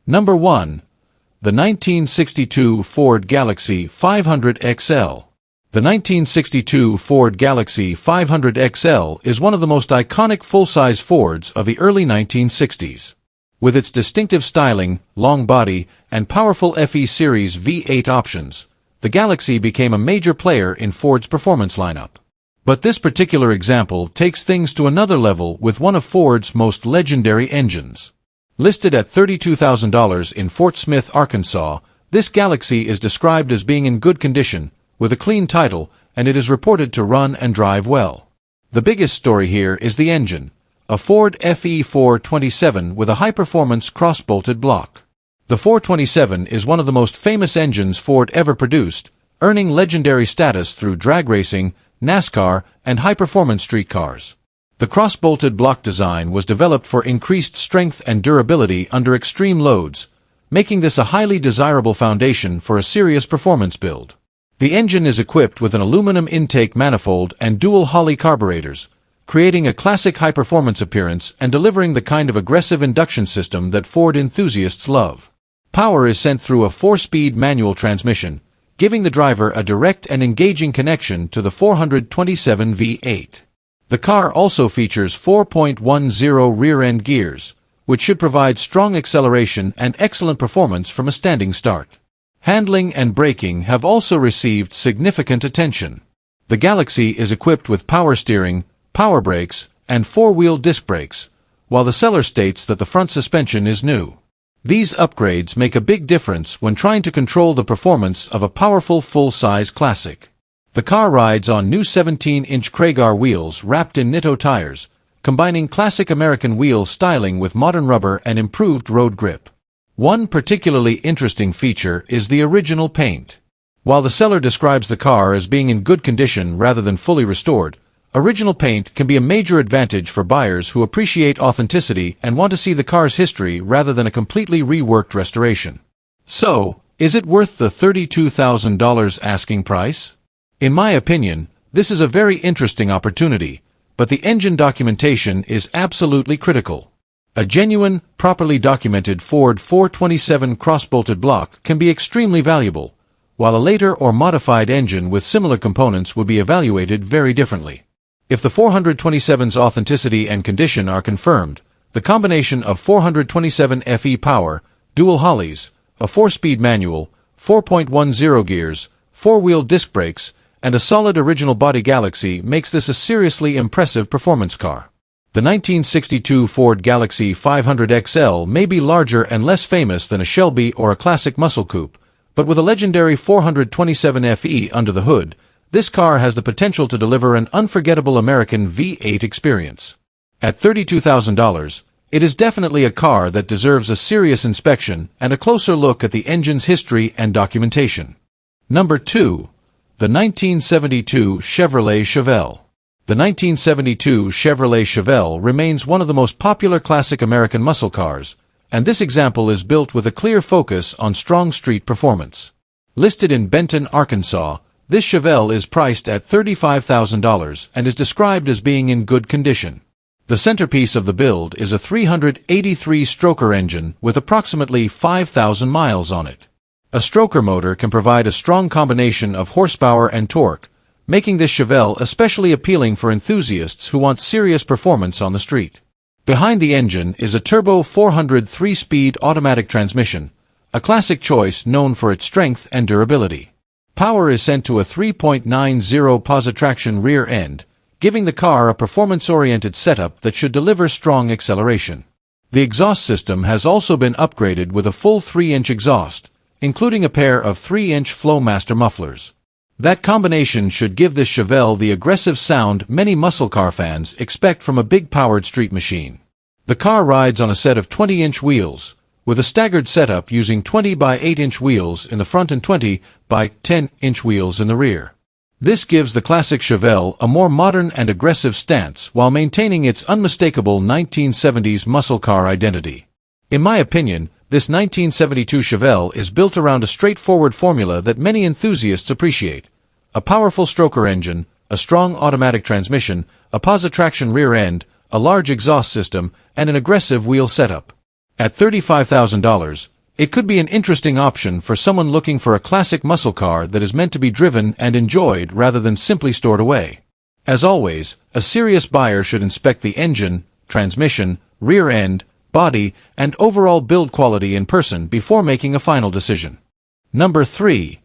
Number 1. The 1962 Ford Galaxie 500 XL. The 1962 Ford Galaxie 500 XL is one of the most iconic full-size Fords of the early 1960s. With its distinctive styling, long body, and powerful FE Series V8 options, the Galaxie became a major player in Ford's performance lineup. But this particular example takes things to another level with one of Ford's most legendary engines. Listed at $32,000 in Fort Smith, Arkansas, this Galaxie is described as being in good condition, with a clean title, and it is reported to run and drive well. The biggest story here is the engine, a Ford FE 427 with a high-performance cross-bolted block. The 427 is one of the most famous engines Ford ever produced, earning legendary status through drag racing, NASCAR, and high-performance street cars. The cross-bolted block design was developed for increased strength and durability under extreme loads, making this a highly desirable foundation for a serious performance build. The engine is equipped with an aluminum intake manifold and dual Holley carburetors, creating a classic high-performance appearance and delivering the kind of aggressive induction system that Ford enthusiasts love. Power is sent through a 4-speed manual transmission, giving the driver a direct and engaging connection to the 427 V8. The car also features 4.10 rear-end gears, which should provide strong acceleration and excellent performance from a standing start. Handling and braking have also received significant attention. The Galaxie is equipped with power steering, power brakes, and 4-wheel disc brakes, while the seller states that the front suspension is new. These upgrades make a big difference when trying to control the performance of a powerful full-size classic. The car rides on new 17-inch Granger wheels wrapped in Nitto tires, combining classic American wheel styling with modern rubber and improved road grip. One particularly interesting feature is the original paint. While the seller describes the car as being in good condition rather than fully restored, original paint can be a major advantage for buyers who appreciate authenticity and want to see the car's history rather than a completely reworked restoration. So, is it worth the $32,000 asking price? In my opinion, this is a very interesting opportunity, but the engine documentation is absolutely critical. A genuine, properly documented Ford 427 cross-bolted block can be extremely valuable, while a later or modified engine with similar components would be evaluated very differently. If the 427's authenticity and condition are confirmed, the combination of 427 FE power, dual Holleys, a 4-speed manual, 4.10 gears, 4-wheel disc brakes, and a solid original body Galaxie makes this a seriously impressive performance car. The 1962 Ford Galaxie 500 XL may be larger and less famous than a Shelby or a classic muscle coupe, but with a legendary 427 FE under the hood, this car has the potential to deliver an unforgettable American V8 experience. At $32,000, it is definitely a car that deserves a serious inspection and a closer look at the engine's history and documentation. Number 2. The 1972 Chevrolet Chevelle. The 1972 Chevrolet Chevelle remains one of the most popular classic American muscle cars, and this example is built with a clear focus on strong street performance. Listed in Benton, Arkansas, this Chevelle is priced at $35,000 and is described as being in good condition. The centerpiece of the build is a 383-stroker engine with approximately 5,000 miles on it. A stroker motor can provide a strong combination of horsepower and torque, making this Chevelle especially appealing for enthusiasts who want serious performance on the street. Behind the engine is a turbo 400 3-speed automatic transmission, a classic choice known for its strength and durability. Power is sent to a 3.90 positive-traction rear end, giving the car a performance-oriented setup that should deliver strong acceleration. The exhaust system has also been upgraded with a full 3-inch exhaust, including a pair of 3-inch Flowmaster mufflers. That combination should give this Chevelle the aggressive sound many muscle car fans expect from a big-powered street machine. The car rides on a set of 20-inch wheels, with a staggered setup using 20 by 8-inch wheels in the front and 20 by 10-inch wheels in the rear. This gives the classic Chevelle a more modern and aggressive stance while maintaining its unmistakable 1970s muscle car identity. In my opinion, this 1972 Chevelle is built around a straightforward formula that many enthusiasts appreciate: a powerful stroker engine, a strong automatic transmission, a positive-traction rear end, a large exhaust system, and an aggressive wheel setup. At $35,000, It could be an interesting option for someone looking for a classic muscle car that is meant to be driven and enjoyed rather than simply stored away. As always, a serious buyer should inspect the engine, transmission, rear end, body, and overall build quality in person before making a final decision. Number 3.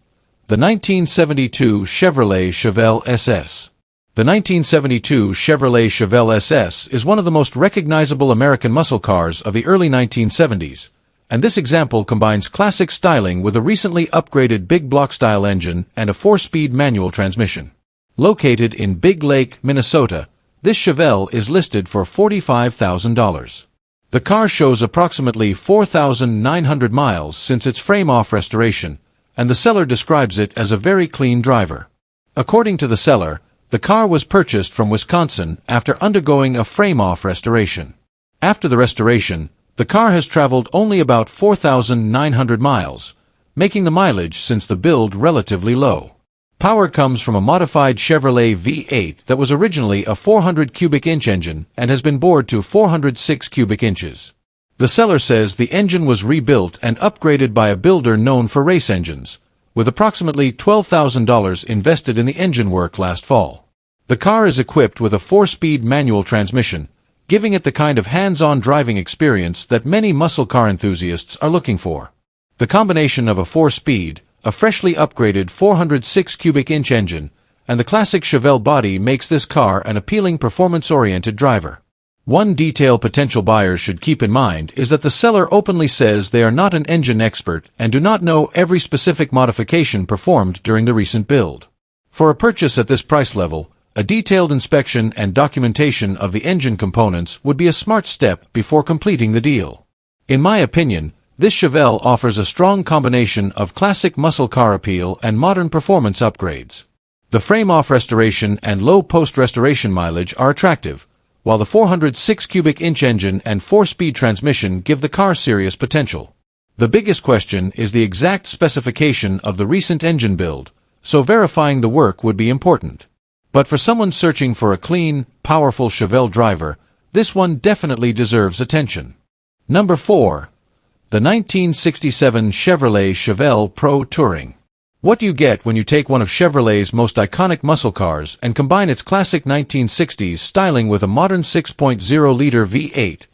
The 1972 Chevrolet Chevelle SS. The 1972 Chevrolet Chevelle SS is one of the most recognizable American muscle cars of the early 1970s, and this example combines classic styling with a recently upgraded big block-style engine and a 4-speed manual transmission. Located in Big Lake, Minnesota, this Chevelle is listed for $45,000. The car shows approximately 4,900 miles since its frame-off restoration, and the seller describes it as a very clean driver. According to the seller, the car was purchased from Wisconsin after undergoing a frame-off restoration. After the restoration, the car has traveled only about 4,900 miles, making the mileage since the build relatively low. Power comes from a modified Chevrolet V8 that was originally a 400 cubic inch engine and has been bored to 406 cubic inches. The seller says the engine was rebuilt and upgraded by a builder known for race engines, with approximately $12,000 invested in the engine work last fall. The car is equipped with a 4-speed manual transmission, giving it the kind of hands-on driving experience that many muscle car enthusiasts are looking for. The combination of a 4-speed, a freshly upgraded 406 cubic inch engine, and the classic Chevelle body makes this car an appealing performance-oriented driver. One detail potential buyers should keep in mind is that the seller openly says they are not an engine expert and do not know every specific modification performed during the recent build. For a purchase at this price level, a detailed inspection and documentation of the engine components would be a smart step before completing the deal. In my opinion, this Chevelle offers a strong combination of classic muscle car appeal and modern performance upgrades. The frame-off restoration and low post-restoration mileage are attractive, while the 406 cubic inch engine and 4-speed transmission give the car serious potential. The biggest question is the exact specification of the recent engine build, so verifying the work would be important. But for someone searching for a clean, powerful Chevelle driver, this one definitely deserves attention. Number 4. The 1967 Chevrolet Chevelle Pro Touring. What do you get when you take one of Chevrolet's most iconic muscle cars and combine its classic 1960s styling with a modern 6.0-liter V8,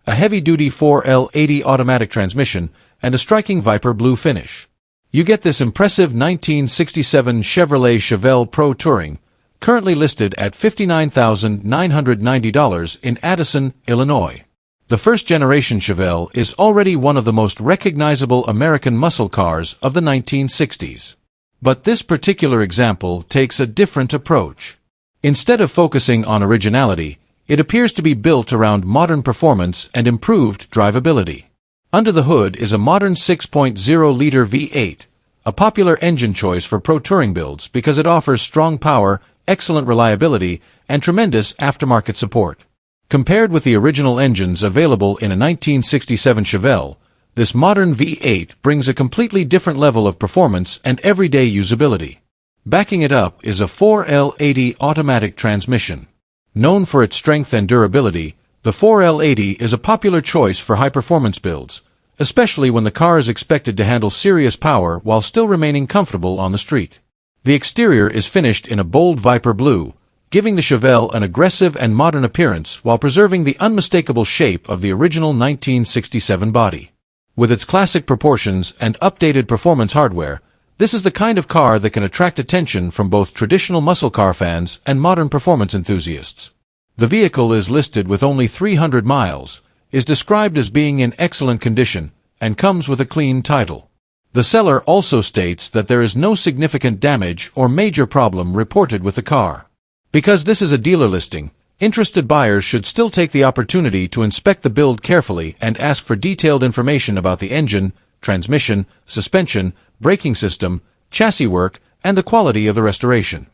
a heavy-duty 4L80 automatic transmission, and a striking Viper blue finish? You get this impressive 1967 Chevrolet Chevelle Pro Touring, currently listed at $59,990 in Addison, Illinois. The first-generation Chevelle is already one of the most recognizable American muscle cars of the 1960s. But this particular example takes a different approach. Instead of focusing on originality, it appears to be built around modern performance and improved drivability. Under the hood is a modern 6.0-liter V8, a popular engine choice for pro touring builds because it offers strong power, excellent reliability, and tremendous aftermarket support. Compared with the original engines available in a 1967 Chevelle, this modern V8 brings a completely different level of performance and everyday usability. Backing it up is a 4L80 automatic transmission. Known for its strength and durability, the 4L80 is a popular choice for high-performance builds, especially when the car is expected to handle serious power while still remaining comfortable on the street. The exterior is finished in a bold Viper blue, giving the Chevelle an aggressive and modern appearance while preserving the unmistakable shape of the original 1967 body. With its classic proportions and updated performance hardware, this is the kind of car that can attract attention from both traditional muscle car fans and modern performance enthusiasts. The vehicle is listed with only 300 miles, is described as being in excellent condition, and comes with a clean title. The seller also states that there is no significant damage or major problem reported with the car. Because this is a dealer listing, interested buyers should still take the opportunity to inspect the build carefully and ask for detailed information about the engine, transmission, suspension, braking system, chassis work, and the quality of the restoration.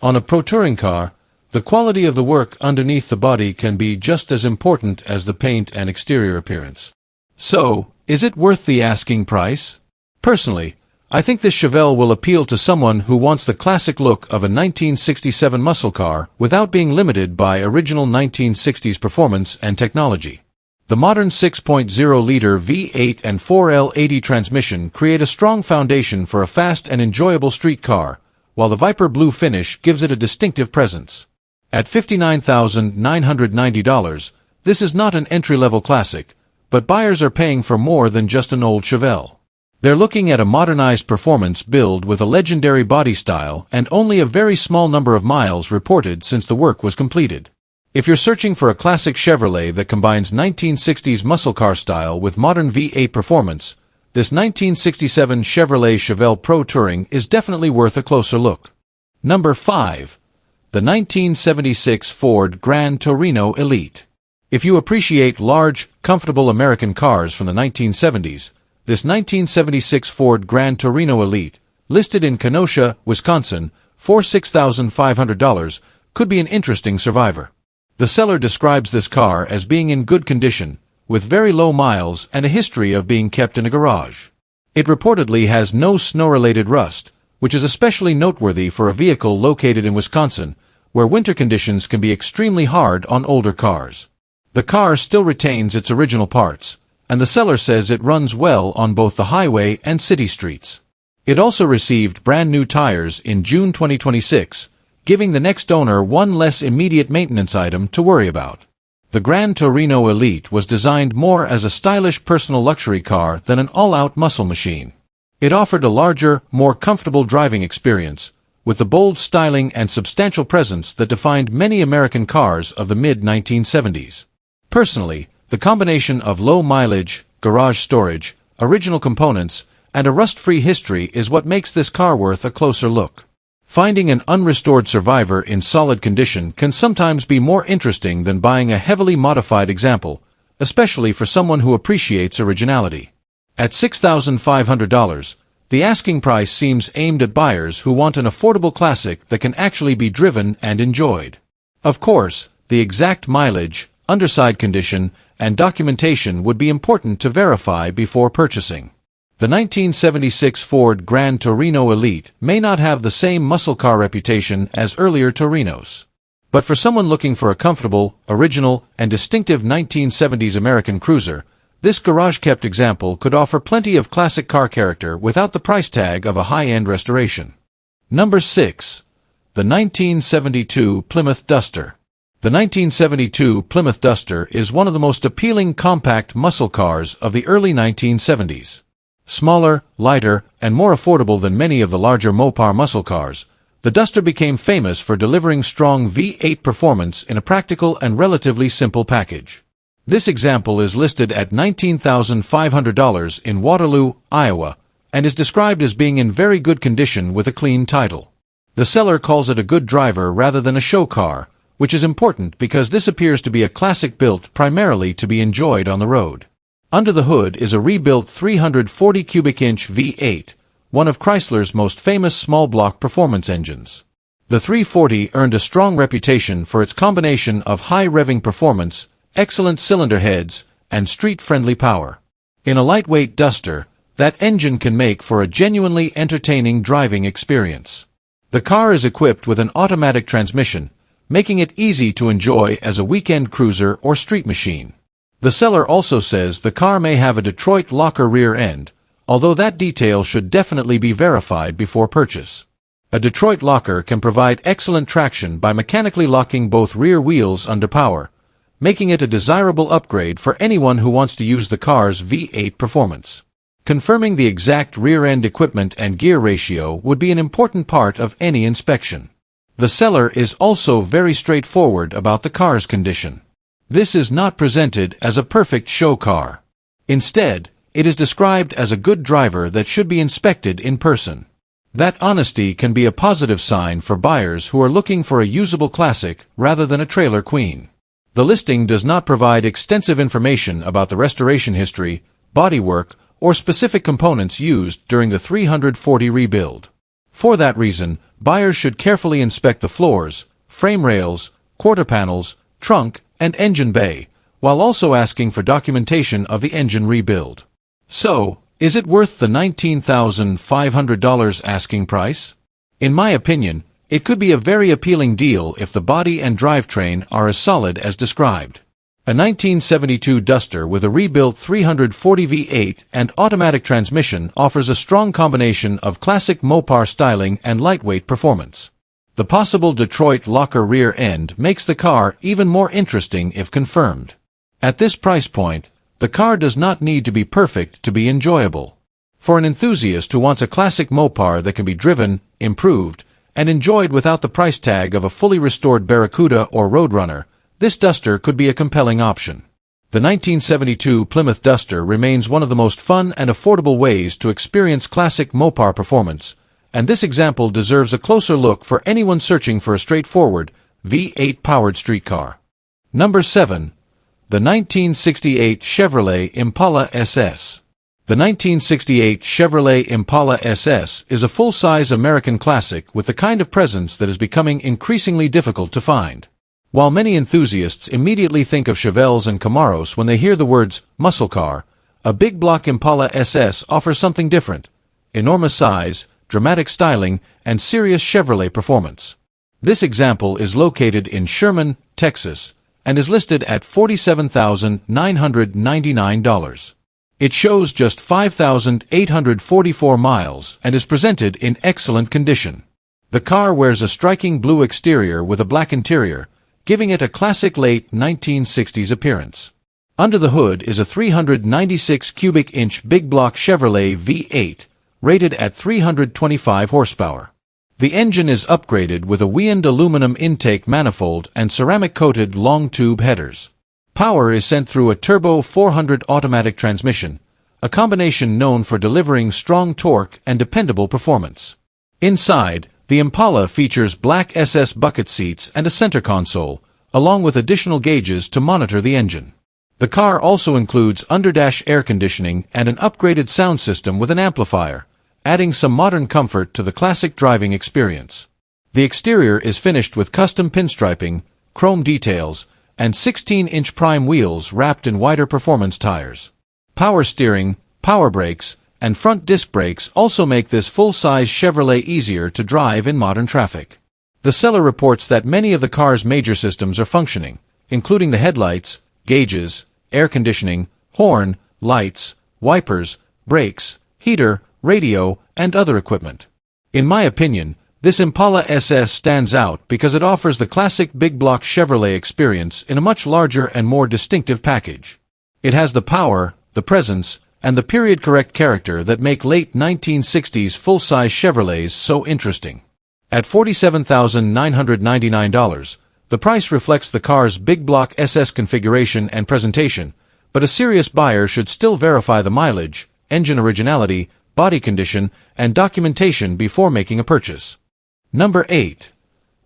On a pro touring car, the quality of the work underneath the body can be just as important as the paint and exterior appearance. So, is it worth the asking price? Personally, I think this Chevelle will appeal to someone who wants the classic look of a 1967 muscle car without being limited by original 1960s performance and technology. The modern 6.0-liter V8 and 4L80 transmission create a strong foundation for a fast and enjoyable street car, while the Viper Blue finish gives it a distinctive presence. At $59,990, this is not an entry-level classic, but buyers are paying for more than just an old Chevelle. They're looking at a modernized performance build with a legendary body style and only a very small number of miles reported since the work was completed. If you're searching for a classic Chevrolet that combines 1960s muscle car style with modern V8 performance, this 1967 Chevrolet Chevelle Pro Touring is definitely worth a closer look. Number 5. The 1976 Ford Grand Torino Elite. If you appreciate large, comfortable American cars from the 1970s, this 1976 Ford Grand Torino Elite, listed in Kenosha, Wisconsin, for $6,500, could be an interesting survivor. The seller describes this car as being in good condition, with very low miles and a history of being kept in a garage. It reportedly has no snow-related rust, which is especially noteworthy for a vehicle located in Wisconsin, where winter conditions can be extremely hard on older cars. The car still retains its original parts, and the seller says it runs well on both the highway and city streets. It also received brand new tires in June 2026, giving the next owner one less immediate maintenance item to worry about. The Grand Torino Elite was designed more as a stylish personal luxury car than an all-out muscle machine. It offered a larger, more comfortable driving experience, with the bold styling and substantial presence that defined many American cars of the mid-1970s. Personally, the combination of low mileage, garage storage, original components, and a rust-free history is what makes this car worth a closer look. Finding an unrestored survivor in solid condition can sometimes be more interesting than buying a heavily modified example, especially for someone who appreciates originality. At $6,500, the asking price seems aimed at buyers who want an affordable classic that can actually be driven and enjoyed. Of course, the exact mileage, underside condition, and documentation would be important to verify before purchasing. The 1976 Ford Grand Torino Elite may not have the same muscle car reputation as earlier Torinos. But for someone looking for a comfortable, original, and distinctive 1970s American cruiser, this garage-kept example could offer plenty of classic car character without the price tag of a high-end restoration. Number 6. The 1972 Plymouth Duster. The 1972 Plymouth Duster is one of the most appealing compact muscle cars of the early 1970s. Smaller, lighter, and more affordable than many of the larger Mopar muscle cars, the Duster became famous for delivering strong V8 performance in a practical and relatively simple package. This example is listed at $19,500 in Waterloo, Iowa, and is described as being in very good condition with a clean title. The seller calls it a good driver rather than a show car, which is important because this appears to be a classic built primarily to be enjoyed on the road. Under the hood is a rebuilt 340 cubic inch V8, one of Chrysler's most famous small-block performance engines. The 340 earned a strong reputation for its combination of high revving performance, excellent cylinder heads, and street-friendly power. In a lightweight Duster, that engine can make for a genuinely entertaining driving experience. The car is equipped with an automatic transmission, making it easy to enjoy as a weekend cruiser or street machine. The seller also says the car may have a Detroit locker rear end, although that detail should definitely be verified before purchase. A Detroit locker can provide excellent traction by mechanically locking both rear wheels under power, making it a desirable upgrade for anyone who wants to use the car's V8 performance. Confirming the exact rear-end equipment and gear ratio would be an important part of any inspection. The seller is also very straightforward about the car's condition. This is not presented as a perfect show car. Instead, it is described as a good driver that should be inspected in person. That honesty can be a positive sign for buyers who are looking for a usable classic rather than a trailer queen. The listing does not provide extensive information about the restoration history, bodywork, or specific components used during the 340 rebuild. For that reason, buyers should carefully inspect the floors, frame rails, quarter panels, trunk, and engine bay, while also asking for documentation of the engine rebuild. So, is it worth the $19,500 asking price? In my opinion, it could be a very appealing deal if the body and drivetrain are as solid as described. A 1972 Duster with a rebuilt 340 V8 and automatic transmission offers a strong combination of classic Mopar styling and lightweight performance. The possible Detroit locker rear end makes the car even more interesting if confirmed. At this price point, the car does not need to be perfect to be enjoyable. For an enthusiast who wants a classic Mopar that can be driven, improved, and enjoyed without the price tag of a fully restored Barracuda or Roadrunner, this Duster could be a compelling option. The 1972 Plymouth Duster remains one of the most fun and affordable ways to experience classic Mopar performance, and this example deserves a closer look for anyone searching for a straightforward, V8-powered street car. Number 7. The 1968 Chevrolet Impala SS. The 1968 Chevrolet Impala SS is a full-size American classic with the kind of presence that is becoming increasingly difficult to find. While many enthusiasts immediately think of Chevelles and Camaros when they hear the words muscle car, a big block Impala SS offers something different: enormous size, dramatic styling, and serious Chevrolet performance. This example is located in Sherman, Texas, and is listed at $47,999. It shows just 5,844 miles and is presented in excellent condition. The car wears a striking blue exterior with a black interior, giving it a classic late 1960s appearance. Under the hood is a 396 cubic inch big block Chevrolet V8, rated at 325 horsepower. The engine is upgraded with a Weiand aluminum intake manifold and ceramic-coated long tube headers. Power is sent through a turbo 400 automatic transmission, a combination known for delivering strong torque and dependable performance. Inside, the Impala features black SS bucket seats and a center console, along with additional gauges to monitor the engine. The car also includes underdash air conditioning and an upgraded sound system with an amplifier, adding some modern comfort to the classic driving experience. The exterior is finished with custom pinstriping, chrome details, and 16-inch prime wheels wrapped in wider performance tires. Power steering, power brakes, and front disc brakes also make this full-size Chevrolet easier to drive in modern traffic. The seller reports that many of the car's major systems are functioning, including the headlights, gauges, air conditioning, horn, lights, wipers, brakes, heater, radio, and other equipment. In my opinion, this Impala SS stands out because it offers the classic big block Chevrolet experience in a much larger and more distinctive package. It has the power, the presence, and the period-correct character that make late 1960s full-size Chevrolets so interesting. At $47,999, the price reflects the car's big block SS configuration and presentation, but a serious buyer should still verify the mileage, engine originality, body condition, and documentation before making a purchase. Number 8.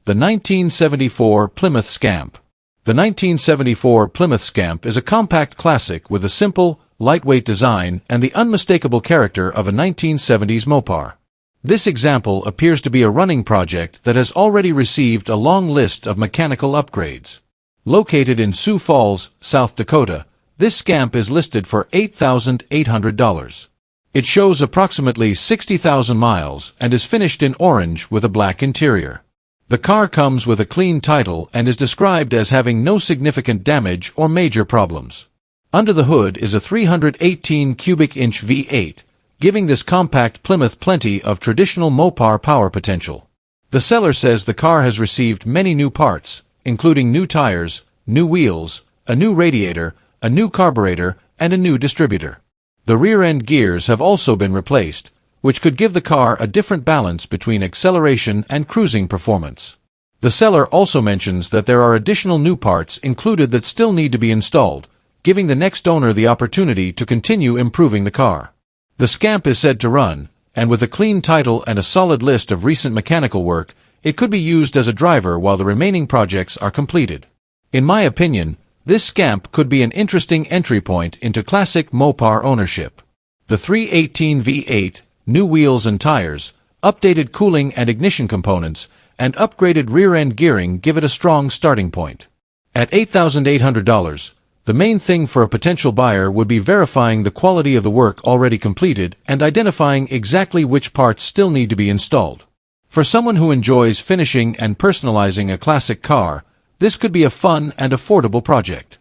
The 1974 Plymouth Scamp. The 1974 Plymouth Scamp is a compact classic with a simple, lightweight design and the unmistakable character of a 1970s Mopar. This example appears to be a running project that has already received a long list of mechanical upgrades. Located in Sioux Falls, South Dakota, this Scamp is listed for $8,800. It shows approximately 60,000 miles and is finished in orange with a black interior. The car comes with a clean title and is described as having no significant damage or major problems. Under the hood is a 318 cubic inch V8, giving this compact Plymouth plenty of traditional Mopar power potential. The seller says the car has received many new parts, including new tires, new wheels, a new radiator, a new carburetor, and a new distributor. The rear-end gears have also been replaced, which could give the car a different balance between acceleration and cruising performance. The seller also mentions that there are additional new parts included that still need to be installed, giving the next owner the opportunity to continue improving the car. The Scamp is said to run, and with a clean title and a solid list of recent mechanical work, it could be used as a driver while the remaining projects are completed. In my opinion, this Scamp could be an interesting entry point into classic Mopar ownership. The 318 V8, new wheels and tires, updated cooling and ignition components, and upgraded rear-end gearing give it a strong starting point. At $8,800, the main thing for a potential buyer would be verifying the quality of the work already completed and identifying exactly which parts still need to be installed. For someone who enjoys finishing and personalizing a classic car, this could be a fun and affordable project.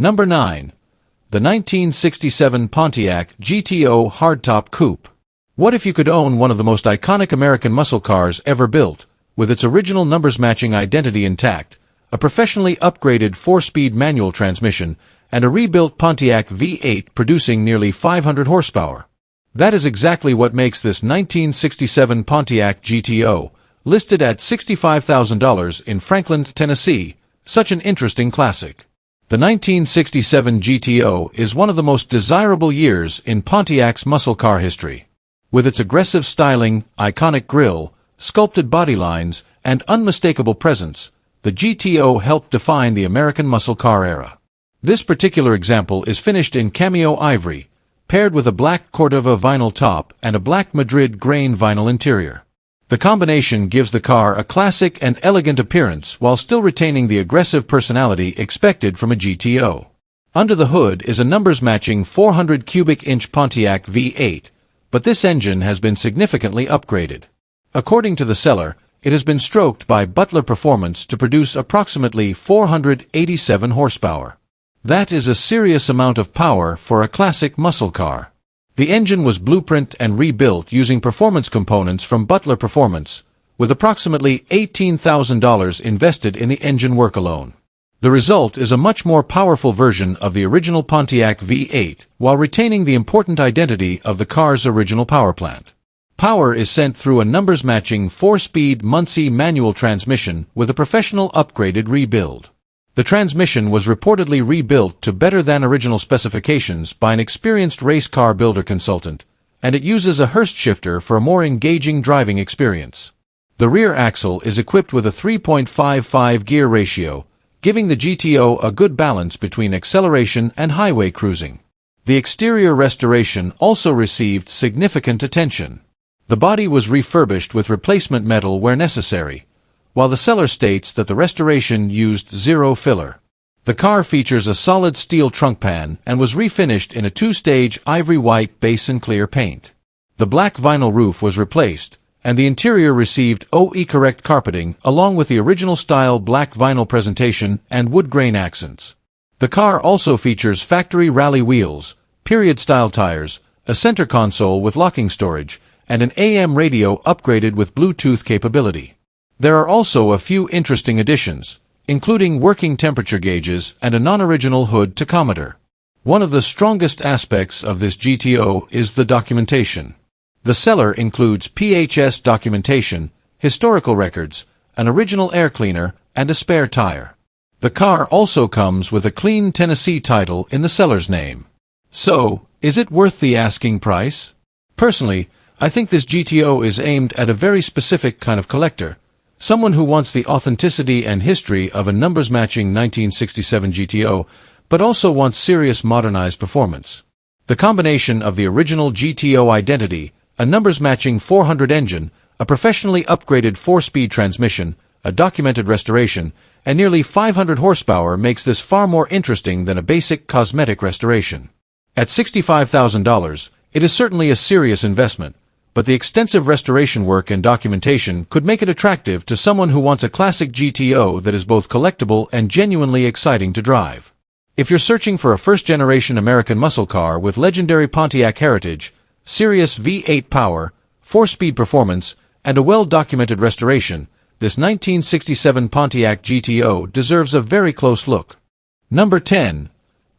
Number 9. The 1967 Pontiac GTO Hardtop Coupe. What if you could own one of the most iconic American muscle cars ever built, with its original numbers-matching identity intact, a professionally upgraded 4-speed manual transmission, and a rebuilt Pontiac V8 producing nearly 500 horsepower? That is exactly what makes this 1967 Pontiac GTO, listed at $65,000 in Franklin, Tennessee, such an interesting classic. The 1967 GTO is one of the most desirable years in Pontiac's muscle car history. With its aggressive styling, iconic grille, sculpted body lines, and unmistakable presence, the GTO helped define the American muscle car era. This particular example is finished in cameo ivory, paired with a black Cordova vinyl top and a black Madrid grain vinyl interior. The combination gives the car a classic and elegant appearance while still retaining the aggressive personality expected from a GTO. Under the hood is a numbers-matching 400 cubic inch Pontiac V8, but this engine has been significantly upgraded. According to the seller, it has been stroked by Butler Performance to produce approximately 487 horsepower. That is a serious amount of power for a classic muscle car. The engine was blueprint and rebuilt using performance components from Butler Performance, with approximately $18,000 invested in the engine work alone. The result is a much more powerful version of the original Pontiac V8, while retaining the important identity of the car's original power plant. Power is sent through a numbers-matching 4-speed Muncie manual transmission with a professional upgraded rebuild. The transmission was reportedly rebuilt to better than original specifications by an experienced race car builder consultant, and it uses a Hurst shifter for a more engaging driving experience. The rear axle is equipped with a 3.55 gear ratio, giving the GTO a good balance between acceleration and highway cruising. The exterior restoration also received significant attention. The body was refurbished with replacement metal where necessary, while the seller states that the restoration used zero filler. The car features a solid steel trunk pan and was refinished in a 2-stage ivory white base and clear paint. The black vinyl roof was replaced, and the interior received OE-correct carpeting along with the original-style black vinyl presentation and wood grain accents. The car also features factory rally wheels, period-style tires, a center console with locking storage, and an AM radio upgraded with Bluetooth capability. There are also a few interesting additions, including working temperature gauges and a non-original hood tachometer. One of the strongest aspects of this GTO is the documentation. The seller includes PHS documentation, historical records, an original air cleaner, and a spare tire. The car also comes with a clean Tennessee title in the seller's name. So, is it worth the asking price? Personally, I think this GTO is aimed at a very specific kind of collector, someone who wants the authenticity and history of a numbers-matching 1967 GTO, but also wants serious modernized performance. The combination of the original GTO identity, a numbers-matching 400 engine, a professionally upgraded 4-speed transmission, a documented restoration, and nearly 500 horsepower makes this far more interesting than a basic cosmetic restoration. At $65,000, it is certainly a serious investment, but the extensive restoration work and documentation could make it attractive to someone who wants a classic GTO that is both collectible and genuinely exciting to drive. If you're searching for a first-generation American muscle car with legendary Pontiac heritage, serious V8 power, 4-speed performance, and a well-documented restoration, this 1967 Pontiac GTO deserves a very close look. Number 10.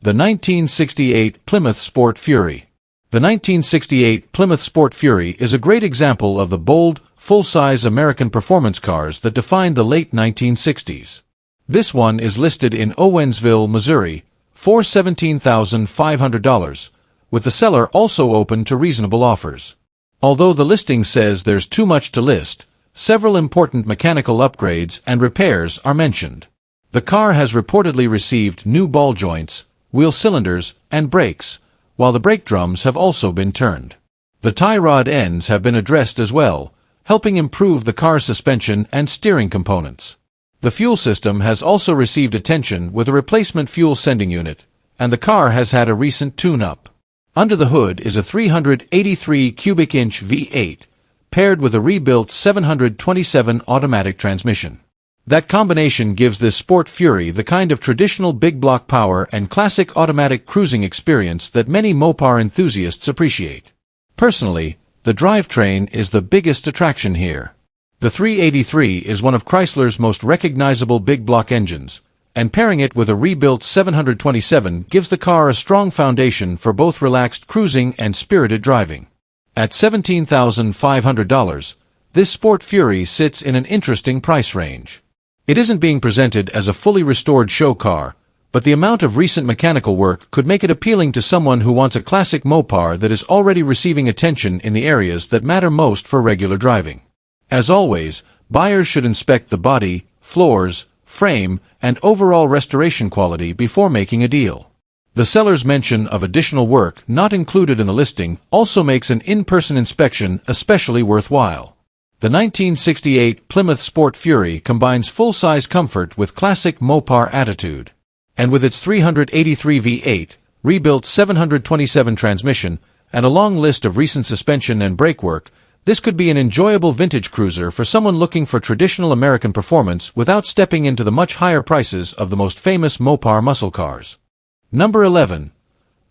The 1968 Plymouth Sport Fury. The 1968 Plymouth Sport Fury is a great example of the bold, full-size American performance cars that defined the late 1960s. This one is listed in Owensville, Missouri, for $17,500, with the seller also open to reasonable offers. Although the listing says there's too much to list, several important mechanical upgrades and repairs are mentioned. The car has reportedly received new ball joints, wheel cylinders, and brakes, while the brake drums have also been turned. The tie rod ends have been addressed as well, helping improve the car's suspension and steering components. The fuel system has also received attention with a replacement fuel sending unit, and the car has had a recent tune-up. Under the hood is a 383 cubic inch V8, paired with a rebuilt 727 automatic transmission. That combination gives this Sport Fury the kind of traditional big block power and classic automatic cruising experience that many Mopar enthusiasts appreciate. Personally, the drivetrain is the biggest attraction here. The 383 is one of Chrysler's most recognizable big block engines, and pairing it with a rebuilt 727 gives the car a strong foundation for both relaxed cruising and spirited driving. At $17,500, this Sport Fury sits in an interesting price range. It isn't being presented as a fully restored show car, but the amount of recent mechanical work could make it appealing to someone who wants a classic Mopar that is already receiving attention in the areas that matter most for regular driving. As always, buyers should inspect the body, floors, frame, and overall restoration quality before making a deal. The seller's mention of additional work not included in the listing also makes an in-person inspection especially worthwhile. The 1968 Plymouth Sport Fury combines full-size comfort with classic Mopar attitude. And with its 383 V8, rebuilt 727 transmission, and a long list of recent suspension and brake work, this could be an enjoyable vintage cruiser for someone looking for traditional American performance without stepping into the much higher prices of the most famous Mopar muscle cars. Number 11.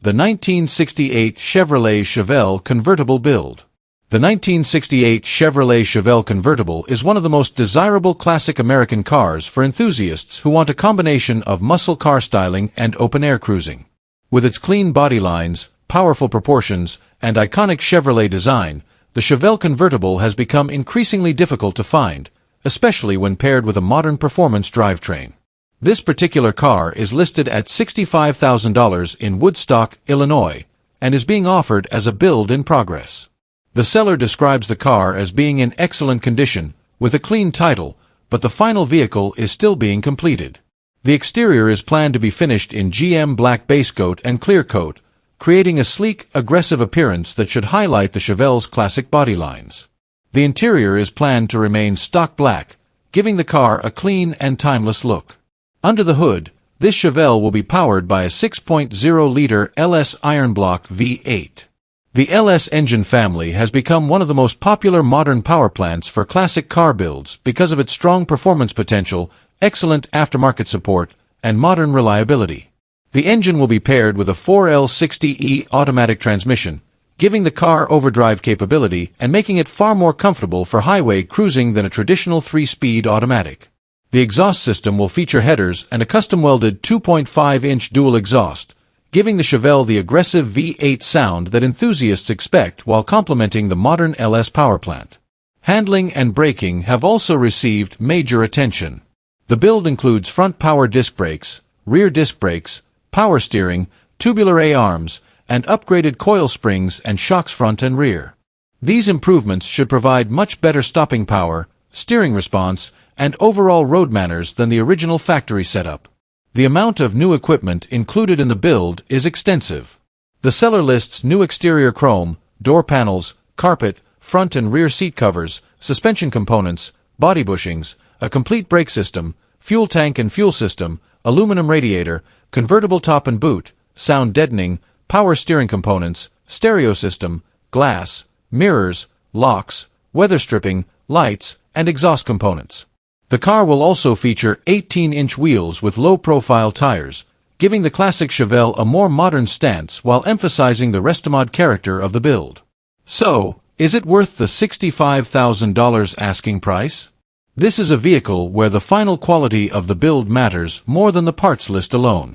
The 1968 Chevrolet Chevelle Convertible Build. The 1968 Chevrolet Chevelle Convertible is one of the most desirable classic American cars for enthusiasts who want a combination of muscle car styling and open-air cruising. With its clean body lines, powerful proportions, and iconic Chevrolet design, the Chevelle Convertible has become increasingly difficult to find, especially when paired with a modern performance drivetrain. This particular car is listed at $65,000 in Woodstock, Illinois, and is being offered as a build in progress. The seller describes the car as being in excellent condition, with a clean title, but the final vehicle is still being completed. The exterior is planned to be finished in GM black base coat and clear coat, creating a sleek, aggressive appearance that should highlight the Chevelle's classic body lines. The interior is planned to remain stock black, giving the car a clean and timeless look. Under the hood, this Chevelle will be powered by a 6.0-liter LS Ironblock V8. The LS engine family has become one of the most popular modern power plants for classic car builds because of its strong performance potential, excellent aftermarket support, and modern reliability. The engine will be paired with a 4L60E automatic transmission, giving the car overdrive capability and making it far more comfortable for highway cruising than a traditional 3-speed automatic. The exhaust system will feature headers and a custom-welded 2.5-inch dual exhaust, giving the Chevelle the aggressive V8 sound that enthusiasts expect while complementing the modern LS power plant. Handling and braking have also received major attention. The build includes front power disc brakes, rear disc brakes, power steering, tubular A-arms, and upgraded coil springs and shocks front and rear. These improvements should provide much better stopping power, steering response, and overall road manners than the original factory setup. The amount of new equipment included in the build is extensive. The seller lists new exterior chrome, door panels, carpet, front and rear seat covers, suspension components, body bushings, a complete brake system, fuel tank and fuel system, aluminum radiator, convertible top and boot, sound deadening, power steering components, stereo system, glass, mirrors, locks, weather stripping, lights, and exhaust components. The car will also feature 18-inch wheels with low-profile tires, giving the classic Chevelle a more modern stance while emphasizing the restomod character of the build. So, is it worth the $65,000 asking price? This is a vehicle where the final quality of the build matters more than the parts list alone.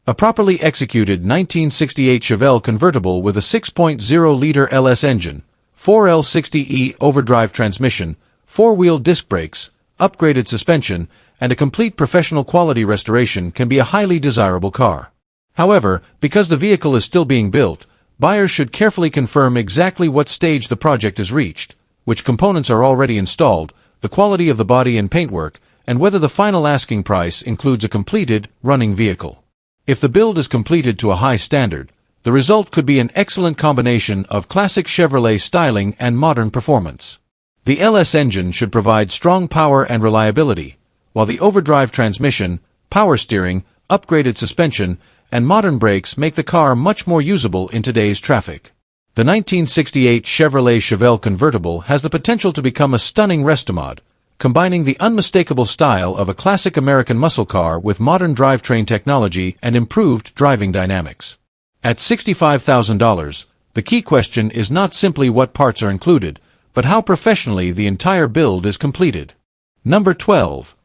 A properly executed 1968 Chevelle convertible with a 6.0-liter LS engine, 4L60E overdrive transmission, 4-wheel disc brakes, upgraded suspension, and a complete professional quality restoration can be a highly desirable car. However, because the vehicle is still being built, buyers should carefully confirm exactly what stage the project is reached, which components are already installed, the quality of the body and paintwork, and whether the final asking price includes a completed, running vehicle. If the build is completed to a high standard, the result could be an excellent combination of classic Chevrolet styling and modern performance. The LS engine should provide strong power and reliability, while the overdrive transmission, power steering, upgraded suspension, and modern brakes make the car much more usable in today's traffic. The 1968 Chevrolet Chevelle convertible has the potential to become a stunning restomod, combining the unmistakable style of a classic American muscle car with modern drivetrain technology and improved driving dynamics. At $65,000, the key question is not simply what parts are included, but how professionally the entire build is completed. Number 12.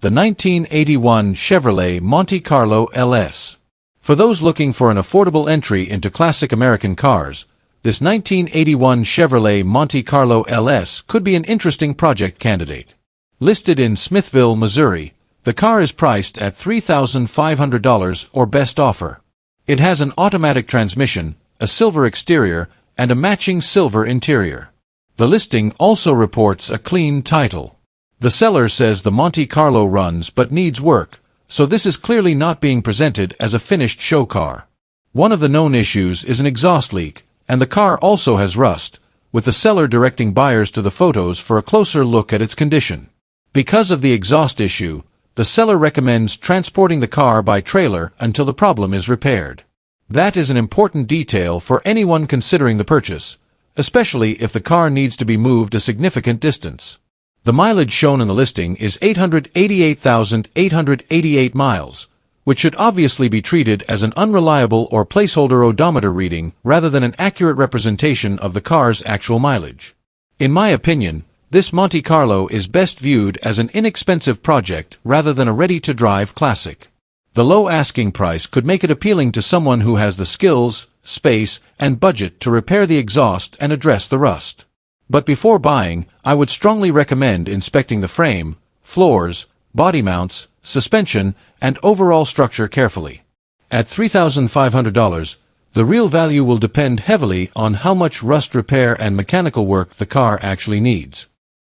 The 1981 Chevrolet Monte Carlo LS. For those looking for an affordable entry into classic American cars, this 1981 Chevrolet Monte Carlo LS could be an interesting project candidate. Listed in Smithville, Missouri, the car is priced at $3,500 or best offer. It has an automatic transmission, a silver exterior, and a matching silver interior. The listing also reports a clean title. The seller says the Monte Carlo runs but needs work, so this is clearly not being presented as a finished show car. One of the known issues is an exhaust leak, and the car also has rust, with the seller directing buyers to the photos for a closer look at its condition. Because of the exhaust issue, the seller recommends transporting the car by trailer until the problem is repaired. That is an important detail for anyone considering the purchase, especially if the car needs to be moved a significant distance. The mileage shown in the listing is 888,888 miles, which should obviously be treated as an unreliable or placeholder odometer reading rather than an accurate representation of the car's actual mileage. In my opinion, this Monte Carlo is best viewed as an inexpensive project rather than a ready-to-drive classic. The low asking price could make it appealing to someone who has the skills, space, and budget to repair the exhaust and address the rust. But before buying, I would strongly recommend inspecting the frame, floors, body mounts, suspension, and overall structure carefully. At $3,500, the real value will depend heavily on how much rust repair and mechanical work the car actually needs.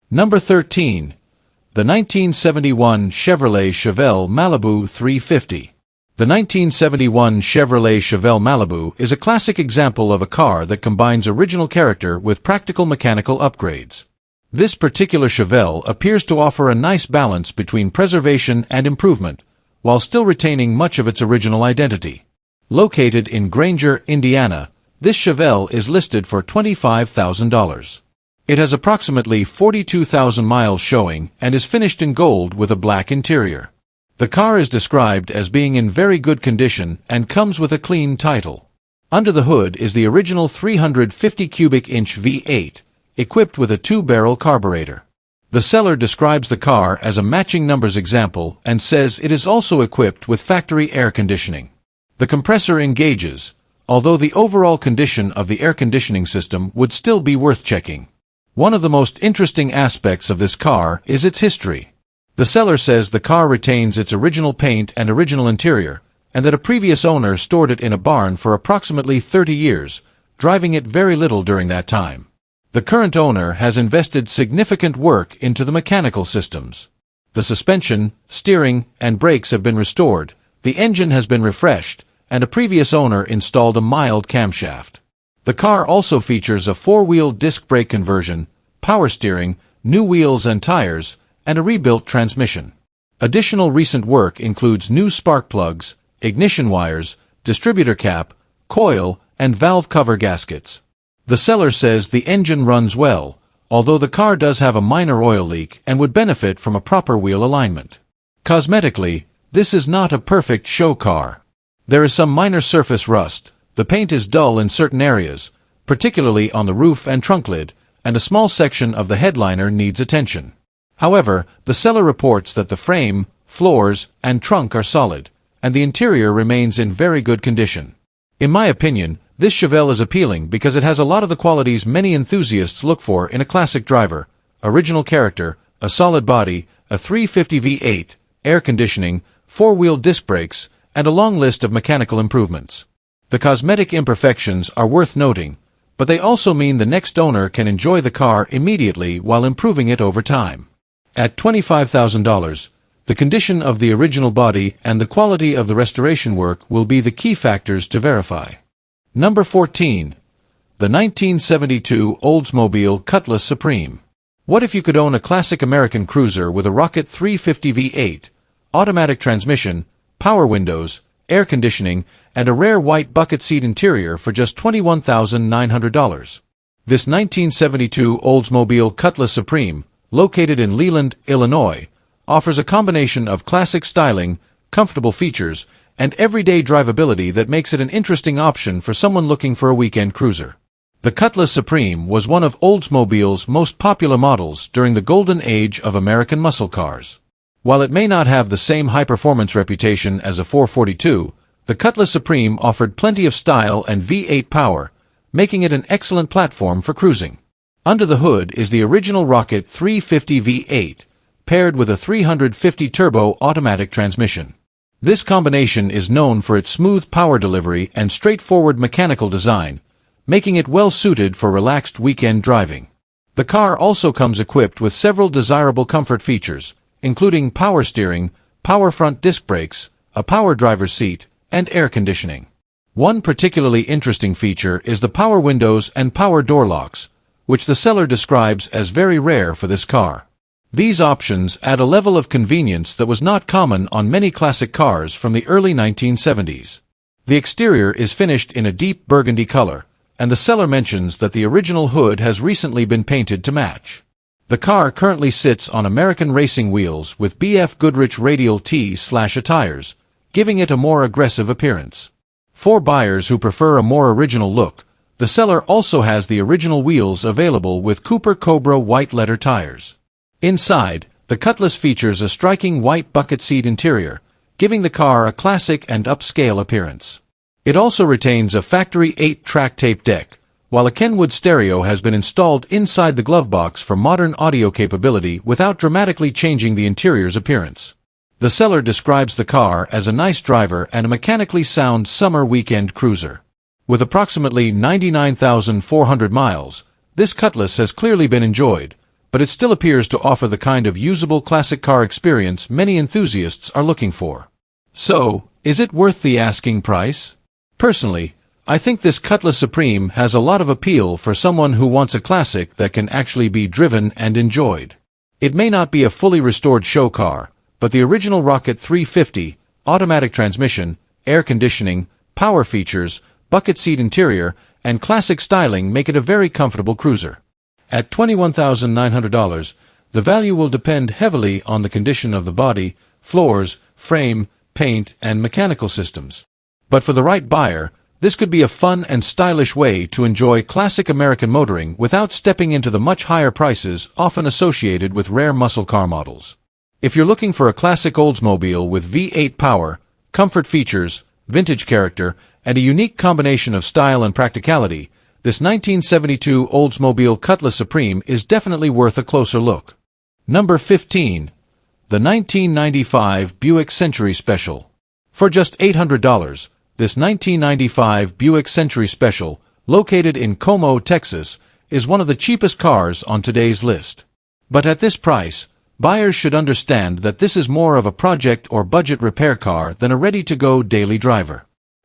Number 13. The 1971 Chevrolet Chevelle Malibu 350. The 1971 Chevrolet Chevelle Malibu is a classic example of a car that combines original character with practical mechanical upgrades. This particular Chevelle appears to offer a nice balance between preservation and improvement, while still retaining much of its original identity. Located in Granger, Indiana, this Chevelle is listed for $25,000. It has approximately 42,000 miles showing and is finished in gold with a black interior. The car is described as being in very good condition and comes with a clean title. Under the hood is the original 350 cubic inch V8, equipped with a 2-barrel carburetor. The seller describes the car as a matching numbers example and says it is also equipped with factory air conditioning. The compressor engages, although the overall condition of the air conditioning system would still be worth checking. One of the most interesting aspects of this car is its history. The seller says the car retains its original paint and original interior, and that a previous owner stored it in a barn for approximately 30 years, driving it very little during that time. The current owner has invested significant work into the mechanical systems. The suspension, steering, and brakes have been restored, the engine has been refreshed, and a previous owner installed a mild camshaft. The car also features a 4-wheel disc brake conversion, power steering, new wheels and tires, and a rebuilt transmission. Additional recent work includes new spark plugs, ignition wires, distributor cap, coil, and valve cover gaskets. The seller says the engine runs well, although the car does have a minor oil leak and would benefit from a proper wheel alignment. Cosmetically, this is not a perfect show car. There is some minor surface rust, the paint is dull in certain areas, particularly on the roof and trunk lid, and a small section of the headliner needs attention. However, the seller reports that the frame, floors, and trunk are solid, and the interior remains in very good condition. In my opinion, this Chevelle is appealing because it has a lot of the qualities many enthusiasts look for in a classic driver: original character, a solid body, a 350 V8, air conditioning, 4-wheel disc brakes, and a long list of mechanical improvements. The cosmetic imperfections are worth noting, but they also mean the next owner can enjoy the car immediately while improving it over time. At $25,000, the condition of the original body and the quality of the restoration work will be the key factors to verify. Number 14. The 1972 Oldsmobile Cutlass Supreme. What if you could own a classic American cruiser with a rocket 350 V8, automatic transmission, power windows, air conditioning, and a rare white bucket seat interior for just $21,900? This 1972 Oldsmobile Cutlass Supreme, located in Leland, Illinois, offers a combination of classic styling, comfortable features, and everyday drivability that makes it an interesting option for someone looking for a weekend cruiser. The Cutlass Supreme was one of Oldsmobile's most popular models during the golden age of American muscle cars. While it may not have the same high-performance reputation as a 442, the Cutlass Supreme offered plenty of style and V8 power, making it an excellent platform for cruising. Under the hood is the original Rocket 350 V8, paired with a 350 turbo automatic transmission. This combination is known for its smooth power delivery and straightforward mechanical design, making it well suited for relaxed weekend driving. The car also comes equipped with several desirable comfort features, including power steering, power front disc brakes, a power driver's seat, and air conditioning. One particularly interesting feature is the power windows and power door locks, which the seller describes as very rare for this car. These options add a level of convenience that was not common on many classic cars from the early 1970s. The exterior is finished in a deep burgundy color, and the seller mentions that the original hood has recently been painted to match. The car currently sits on American racing wheels with BF Goodrich radial T/A tires, giving it a more aggressive appearance. For buyers who prefer a more original look, the seller also has the original wheels available with Cooper Cobra white letter tires. Inside, the Cutlass features a striking white bucket seat interior, giving the car a classic and upscale appearance. It also retains a factory 8-track tape deck, while a Kenwood stereo has been installed inside the glove box for modern audio capability without dramatically changing the interior's appearance. The seller describes the car as a nice driver and a mechanically sound summer weekend cruiser. With approximately 99,400 miles, this Cutlass has clearly been enjoyed, but it still appears to offer the kind of usable classic car experience many enthusiasts are looking for. So, is it worth the asking price? Personally, I think this Cutlass Supreme has a lot of appeal for someone who wants a classic that can actually be driven and enjoyed. It may not be a fully restored show car, but the original Rocket 350, automatic transmission, air conditioning, power features, bucket seat interior, and classic styling make it a very comfortable cruiser. At $21,900, the value will depend heavily on the condition of the body, floors, frame, paint, and mechanical systems. But for the right buyer, this could be a fun and stylish way to enjoy classic American motoring without stepping into the much higher prices often associated with rare muscle car models. If you're looking for a classic Oldsmobile with V8 power, comfort features, vintage character, and a unique combination of style and practicality, this 1972 Oldsmobile Cutlass Supreme is definitely worth a closer look. Number 15. The 1995 Buick Century Special. For just $800, this 1995 Buick Century Special, located in Como, Texas, is one of the cheapest cars on today's list. But at this price, buyers should understand that this is more of a project or budget repair car than a ready-to-go daily driver.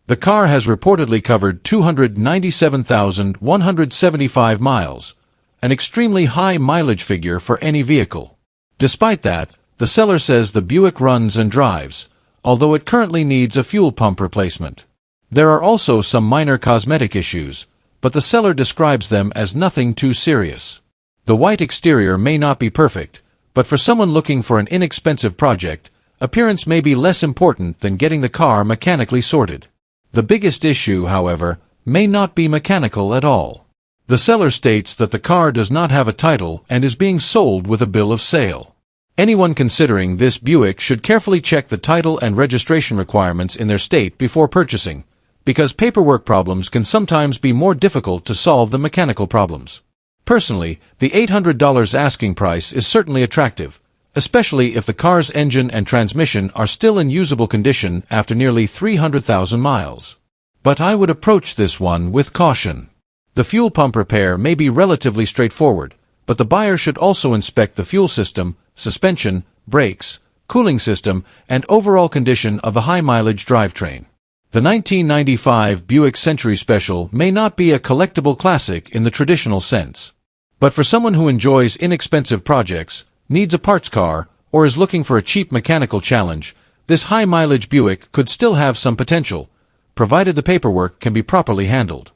The car has reportedly covered 297,175 miles, an extremely high mileage figure for any vehicle. Despite that, the seller says the Buick runs and drives, although it currently needs a fuel pump replacement. There are also some minor cosmetic issues, but the seller describes them as nothing too serious. The white exterior may not be perfect, but for someone looking for an inexpensive project, appearance may be less important than getting the car mechanically sorted. The biggest issue, however, may not be mechanical at all. The seller states that the car does not have a title and is being sold with a bill of sale. Anyone considering this Buick should carefully check the title and registration requirements in their state before purchasing, because paperwork problems can sometimes be more difficult to solve than mechanical problems. Personally, the $800 asking price is certainly attractive, especially if the car's engine and transmission are still in usable condition after nearly 300,000 miles. But I would approach this one with caution. The fuel pump repair may be relatively straightforward, but the buyer should also inspect the fuel system, suspension, brakes, cooling system, and overall condition of a high-mileage drivetrain. The 1995 Buick Century Special may not be a collectible classic in the traditional sense. But for someone who enjoys inexpensive projects, needs a parts car, or is looking for a cheap mechanical challenge, this high-mileage Buick could still have some potential, provided the paperwork can be properly handled.